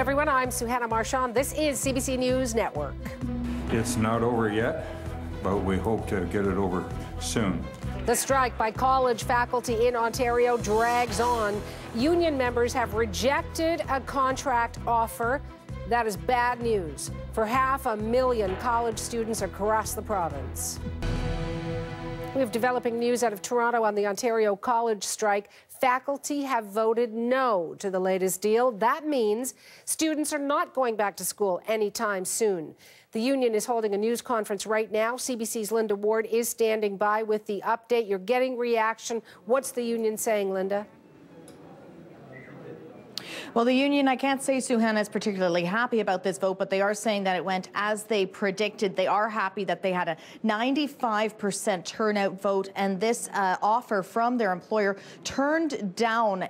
everyone, I'm Suhana Marchand. This is CBC News Network. It's not over yet, but we hope to get it over soon. The strike by college faculty in Ontario drags on. Union members have rejected a contract offer. That is bad news for 500,000 college students across the province. We have developing news out of Toronto on the Ontario college strike. Faculty have voted no to the latest deal. That means students are not going back to school anytime soon. The union is holding a news conference right now. CBC's Linda Ward is standing by with the update. You're getting reaction. What's the union saying, Linda? Well, the union, I can't say Suhana is particularly happy about this vote, but they are saying that it went as they predicted. They are happy that they had a 95% turnout vote, and this offer from their employer turned down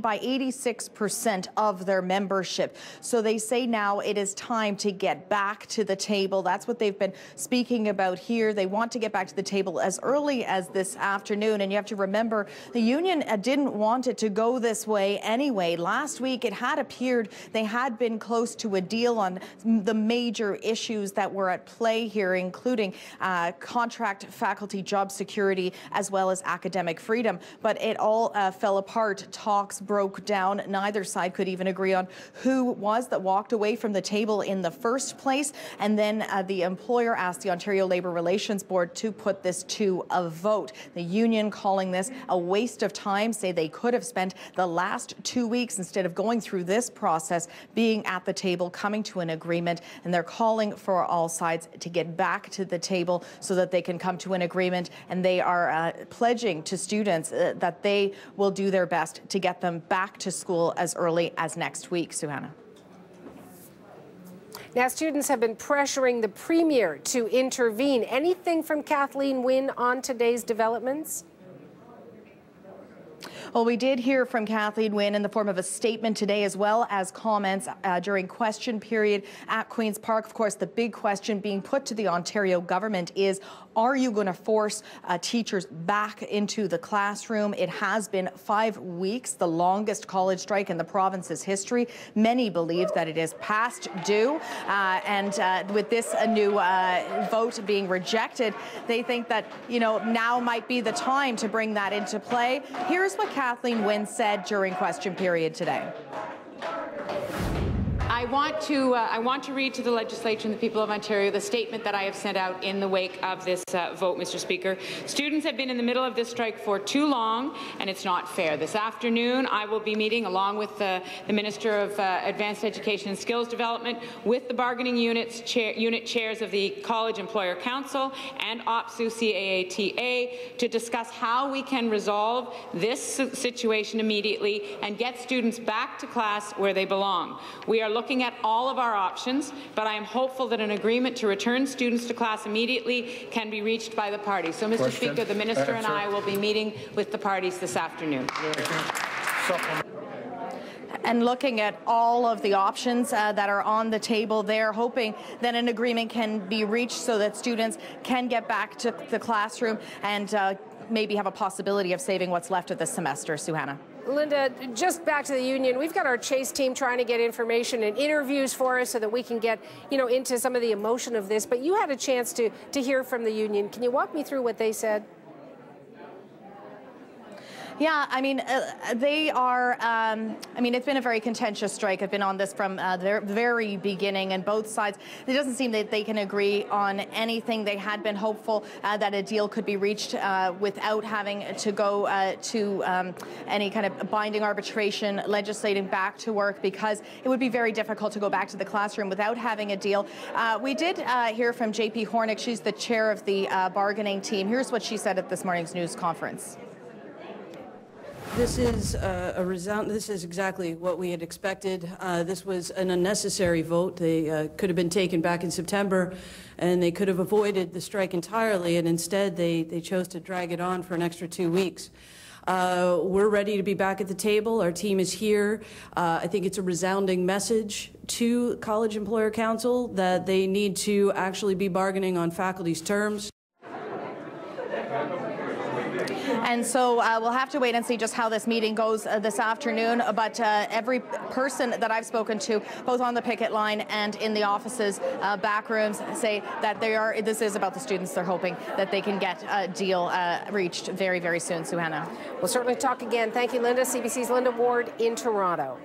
by 86% of their membership. So they say now it is time to get back to the table. That's what they've been speaking about here. They want to get back to the table as early as this afternoon. And you have to remember, the union didn't want it to go this way anyway. Last week, it had appeared they had been close to a deal on the major issues that were at play here, including contract faculty job security as well as academic freedom. But it all fell apart. Talks broke down. Neither side could even agree on who was that walked away from the table in the first place. And then the employer asked the Ontario Labour Relations Board to put this to a vote. The union calling this a waste of time, say they could have spent the last 2 weeks instead of going through this process, being at the table, coming to an agreement, and they're calling for all sides to get back to the table so that they can come to an agreement. And they are pledging to students that they will do their best to get them back to school as early as next week. Suhana. Now, students have been pressuring the Premier to intervene. Anything from Kathleen Wynne on today's developments? Well, we did hear from Kathleen Wynne in the form of a statement today, as well as comments during question period at Queen's Park. Of course, the big question being put to the Ontario government is, are you going to force teachers back into the classroom? It has been 5 weeks, the longest college strike in the province's history. Many believe that it is past due. And with this new vote being rejected, they think that, now might be the time to bring that into play. Here's what Kathleen Wynne said during question period today. I want to read to the legislature and the people of Ontario the statement that I have sent out in the wake of this vote, Mr. Speaker. Students have been in the middle of this strike for too long, and it's not fair. This afternoon, I will be meeting, along with the Minister of Advanced Education and Skills Development, with the bargaining unit chairs of the College Employer Council and OPSU CAATA to discuss how we can resolve this situation immediately and get students back to class where they belong. We are looking at all of our options, but I am hopeful that an agreement to return students to class immediately can be reached by the parties. So, Mr. Speaker, the Minister and I will be meeting with the parties this afternoon. And looking at all of the options that are on the table there, hoping that an agreement can be reached so that students can get back to the classroom and maybe have a possibility of saving what's left of the semester. Suhana. Linda, just back to the union, we've got our Chase team trying to get information and interviews for us so that we can get, into some of the emotion of this. But you had a chance to hear from the union. Can you walk me through what they said? Yeah, they are, it's been a very contentious strike. I've been on this from the very beginning, and both sides, it doesn't seem that they can agree on anything. They had been hopeful that a deal could be reached without having to go to any kind of binding arbitration, legislating back to work, because it would be very difficult to go back to the classroom without having a deal. We did hear from JP Hornick. She's the chair of the bargaining team. Here's what she said at this morning's news conference. This is this is exactly what we had expected. This was an unnecessary vote. They could have been taken back in September, and they could have avoided the strike entirely, and instead they chose to drag it on for an extra 2 weeks. We're ready to be back at the table. Our team is here. I think it's a resounding message to College Employer Council that they need to actually be bargaining on faculty's terms. And so we'll have to wait and see just how this meeting goes this afternoon. But every person that I've spoken to, both on the picket line and in the offices, back rooms, say that this is about the students. They're hoping that they can get a deal reached very, very soon. Suhana. We'll certainly talk again. Thank you, Linda. CBC's Linda Ward in Toronto.